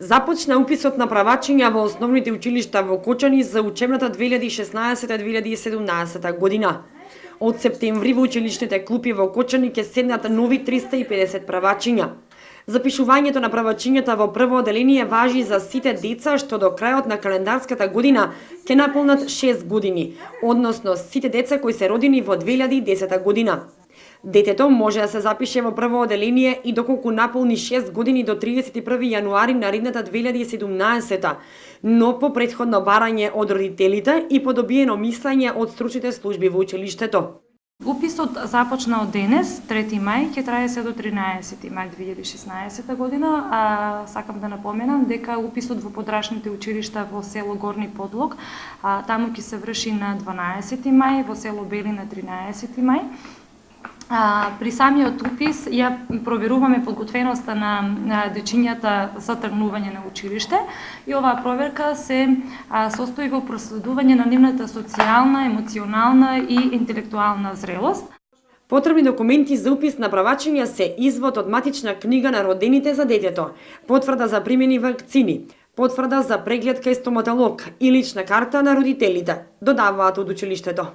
Започна уписот на правачиња во основните училишта во Кочани за учебната 2016-2017 година. Од септември во училишните клупи во Кочани ќе седнат нови 350 правачиња. Запишувањето на правачињата во прво оделение важи за сите деца што до крајот на календарската година ќе наполнат 6 години, односно сите деца кои се родени во 2010 година. Детето може да се запише во прво оделение и доколку наполни 6 години до 31 јануари наредната 2017, но по претходно барање од родителите и по добиено мислење од стручните служби во училиштето. Уписот започна од денес, 3 мај, ќе трае се до 13 мај 2016 година. Сакам да напоменам дека уписот во подрачните училишта во село Горни Подлог, таму ќе се врши на 12 мај, во село Бели на 13 мај. При самиот упис ја проверуваме подготвеноста на дечињата за тргнување на училиште и оваа проверка се состои во проследување на нивната социјална, емоционална и интелектуална зрелост. Потребни документи за упис на правачиња се извод од матична книга на родените за детето, потврда за примени вакцини, потврда за преглед кај стоматолог и лична карта на родителите, додаваат од училиштето.